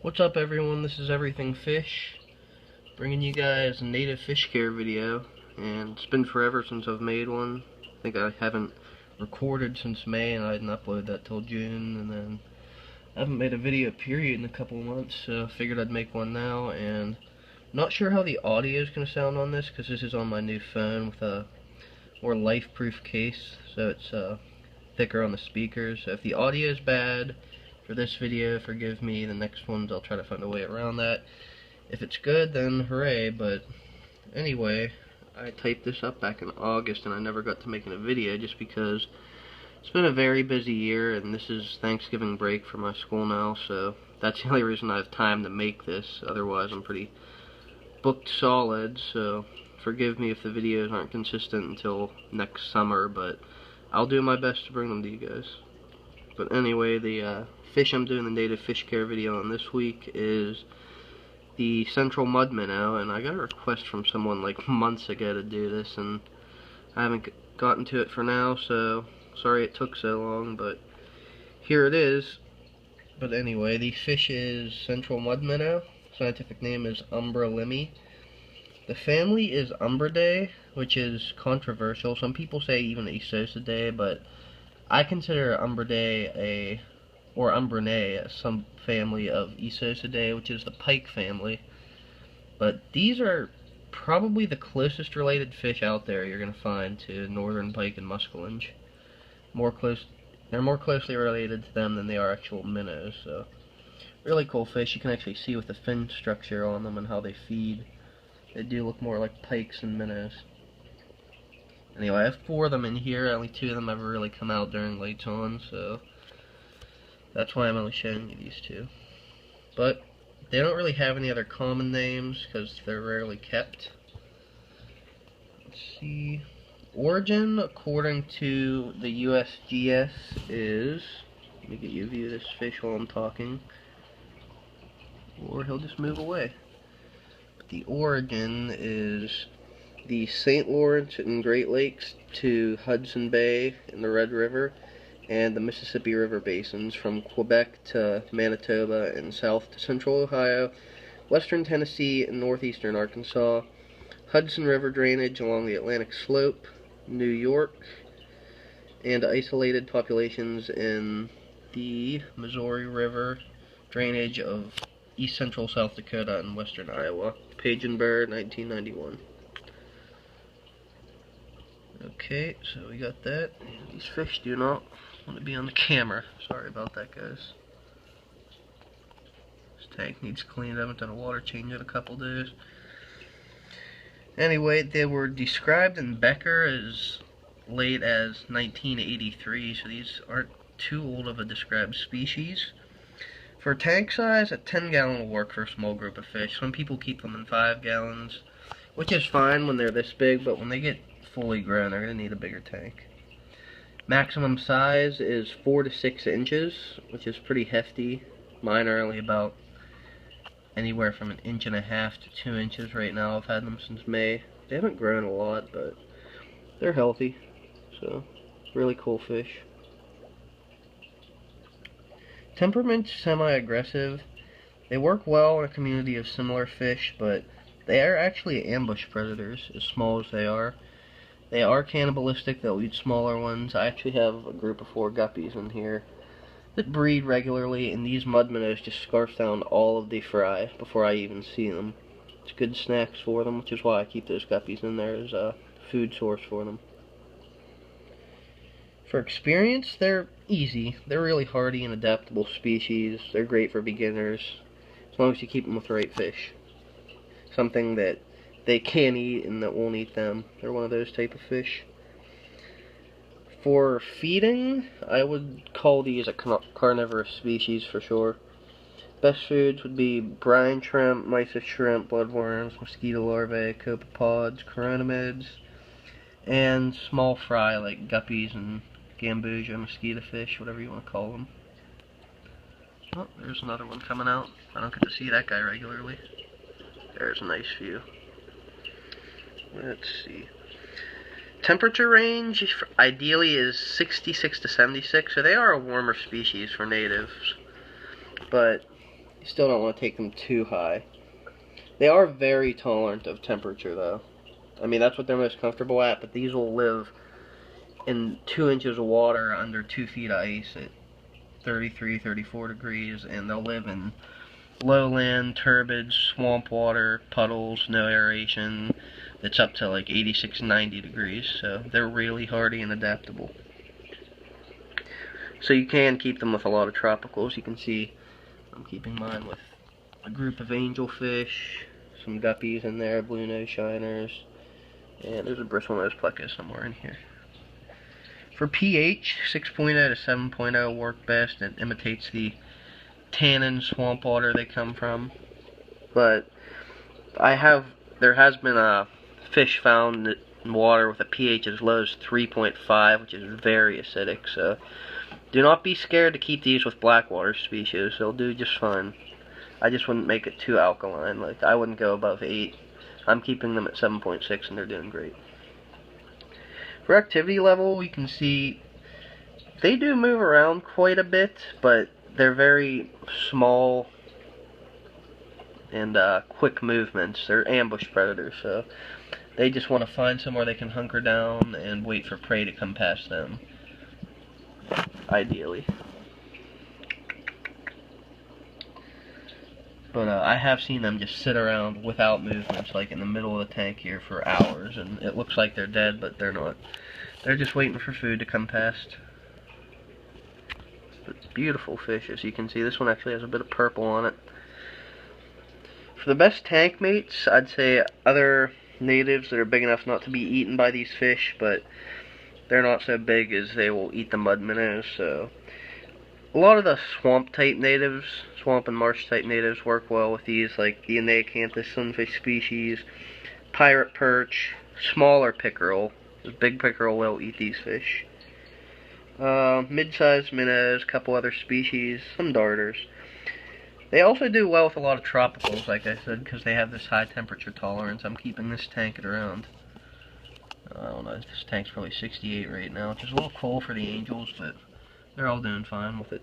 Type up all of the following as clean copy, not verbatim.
What's up everyone, this is Everything Fish, bringing you guys a native fish care video, and it's been forever since I've made one. I think I haven't recorded since May and I didn't upload that till June, and then I haven't made a video period in a couple of months, so I figured I'd make one now. And not sure how the audio is going to sound on this because this is on my new phone with a more life-proof case, so it's thicker on the speakers. So if the audio is bad for this video, forgive me. The next ones I'll try to find a way around that. If it's good, then hooray. But anyway, I typed this up back in August and I never got to making a video just because it's been a very busy year, and this is Thanksgiving break for my school now, so that's the only reason I have time to make this. Otherwise I'm pretty booked solid, so forgive me if the videos aren't consistent until next summer, but I'll do my best to bring them to you guys. But anyway, the fish I'm doing the native fish care video on this week is the central mud minnow, and I got a request from someone like months ago to do this, and I haven't gotten to it for now, so sorry it took so long, but here it is. But anyway, the fish is central mud minnow. Scientific name is Umbralimi. The family is Umbridae, which is controversial. Some people say even Isosidae, but I consider Umbridae or Umbrinae a some family of Isosidae, which is the pike family. But these are probably the closest related fish out there you're going to find to northern pike and muskellunge. They're more closely related to them than they are actual minnows. So really cool fish. You can actually see with the fin structure on them and how they feed. They do look more like pikes and minnows. Anyway, I have 4 of them in here. Only 2 of them ever really come out during lights on, so that's why I'm only showing you these 2. But they don't really have any other common names because they're rarely kept. Let's see. Origin, according to the USGS, is... Let me get you a view of this fish while I'm talking, or he'll just move away. But the origin is the St. Lawrence and Great Lakes to Hudson Bay and the Red River, and the Mississippi River basins from Quebec to Manitoba and south to central Ohio, western Tennessee and northeastern Arkansas, Hudson River drainage along the Atlantic slope, New York, and isolated populations in the Missouri River drainage of east central South Dakota and western Iowa. Page and Bird, 1991. Okay, so we got that. These fish do not want to be on the camera. Sorry about that, guys. This tank needs cleaned. I haven't done a water change in a couple days. Anyway, they were described in Becker as late as 1983, so these aren't too old of a described species. For tank size, a 10-gallon will work for a small group of fish. Some people keep them in 5 gallons, which is fine when they're this big, but when they get fully grown, they're going to need a bigger tank. Maximum size is 4 to 6 inches, which is pretty hefty. Mine are only about anywhere from 1.5 inches to 2 inches right now. I've had them since May. They haven't grown a lot, but they're healthy. So, really cool fish. Temperament, semi-aggressive. They work well in a community of similar fish, but they are actually ambush predators, as small as they are. They are cannibalistic. They'll eat smaller ones. I actually have a group of 4 guppies in here that breed regularly, and these mud minnows just scarf down all of the fry before I even see them. It's good snacks for them, which is why I keep those guppies in there as a food source for them. For experience, they're easy. They're really hardy and adaptable species. They're great for beginners, as long as you keep them with the right fish. Something that they can eat and that won't eat them. They're one of those type of fish. For feeding, I would call these a carnivorous species for sure. Best foods would be brine shrimp, mysis shrimp, bloodworms, mosquito larvae, copepods, chironomids, and small fry like guppies and gambusia, mosquito fish, whatever you want to call them. Oh, there's another one coming out. I don't get to see that guy regularly. There's a nice view. Let's see. Temperature range ideally is 66 to 76, so they are a warmer species for natives. But You still don't want to take them too high. They are very tolerant of temperature, though. I mean, that's what they're most comfortable at, but these will live in 2 inches of water under 2 feet of ice at 33, 34 degrees, and they'll live in lowland, turbid, swamp water, puddles, no aeration. It's up to like 86, 90 degrees, so they're really hardy and adaptable. So you can keep them with a lot of tropicals. You can see I'm keeping mine with a group of angelfish, some guppies in there, blue nose shiners, and there's a bristlenose plecus somewhere in here. For pH, 6.0 to 7.0 work best. It imitates the tannin swamp water they come from. But there has been a fish found in water with a pH as low as 3.5, which is very acidic. So do not be scared to keep these with blackwater species. They'll do just fine. I just wouldn't make it too alkaline. Like, I wouldn't go above 8. I'm keeping them at 7.6 and they're doing great. For activity level, you can see they do move around quite a bit, but they're very small and quick movements. They're ambush predators, so they just want to find somewhere they can hunker down and wait for prey to come past them, ideally. But I have seen them just sit around without movements, like in the middle of the tank here for hours, and it looks like they're dead, but they're not. They're just waiting for food to come past. But beautiful fish, as you can see. This one actually has a bit of purple on it. For the best tank mates, I'd say other natives that are big enough not to be eaten by these fish, but they're not so big as they will eat the mud minnows, so a lot of the swamp type natives, swamp and marsh type natives work well with these, like the Anaeacanthus sunfish species, pirate perch, smaller pickerel. The big pickerel will eat these fish. Mid-sized minnows, a couple other species, some darters. They also do well with a lot of tropicals, like I said, because they have this high temperature tolerance. I'm keeping this tank at around, I don't know, this tank's probably 68 right now, which is a little cold for the angels, but they're all doing fine with it.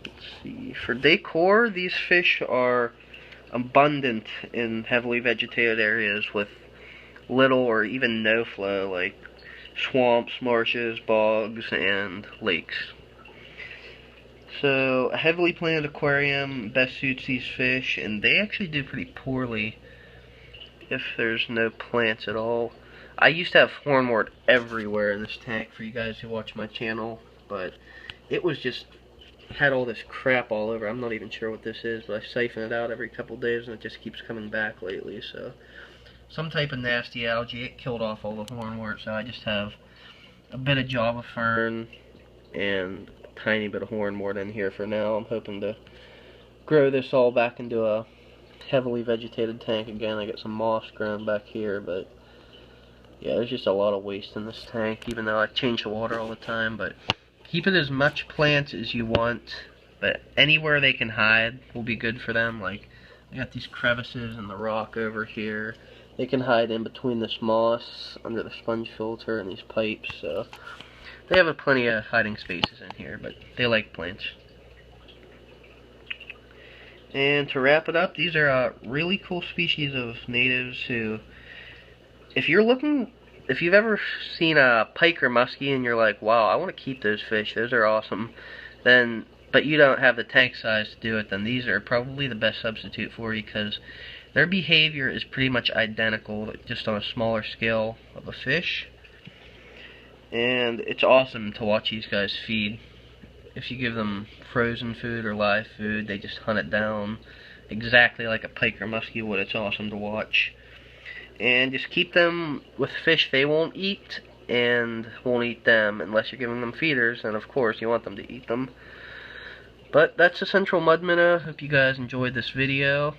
Let's see. For decor, these fish are abundant in heavily vegetated areas with little or even no flow, like swamps, marshes, bogs, and lakes. So a heavily planted aquarium best suits these fish, and they actually do pretty poorly if there's no plants at all. I used to have hornwort everywhere in this tank for you guys who watch my channel, but it was just had all this crap all over. I'm not even sure what this is, but I siphon it out every couple days and it just keeps coming back lately. So some type of nasty algae. It killed off all the hornwort, so I just have a bit of java fern and a tiny bit of hornwort in here for now. I'm hoping to grow this all back into a heavily vegetated tank again. I got some moss growing back here, but yeah, there's just a lot of waste in this tank, even though I change the water all the time. But keep it as much plants as you want, but anywhere they can hide will be good for them. Like, I got these crevices in the rock over here. They can hide in between this moss, under the sponge filter, and these pipes, so they have plenty of hiding spaces in here, but they like plants. And to wrap it up, these are really cool species of natives who, if you've ever seen a pike or muskie and you're like, wow, I want to keep those fish, those are awesome, but you don't have the tank size to do it, then these are probably the best substitute for you, because their behavior is pretty much identical, just on a smaller scale of a fish. And it's awesome to watch these guys feed. If you give them frozen food or live food, they just hunt it down exactly like a pike or muskie would. It's awesome to watch. And just keep them with fish they won't eat and won't eat them unless you're giving them feeders, and of course you want them to eat them. But that's the Central Mud Minnow. Hope you guys enjoyed this video.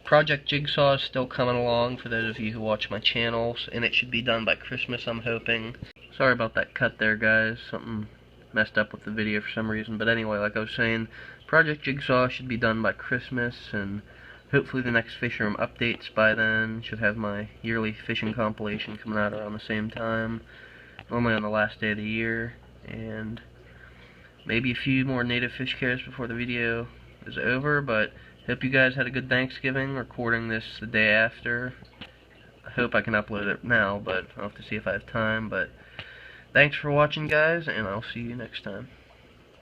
Project Jigsaw is still coming along for those of you who watch my channels, and it should be done by Christmas, I'm hoping. Sorry about that cut there, guys. Something messed up with the video for some reason. But anyway, like I was saying, Project Jigsaw should be done by Christmas, and hopefully the next Fish Room updates by then. Should have my yearly fishing compilation coming out around the same time, normally on the last day of the year. And maybe a few more native fish cares before the video is over, but hope you guys had a good Thanksgiving. Recording this the day after. I hope I can upload it now, but I'll have to see if I have time. But thanks for watching, guys, and I'll see you next time.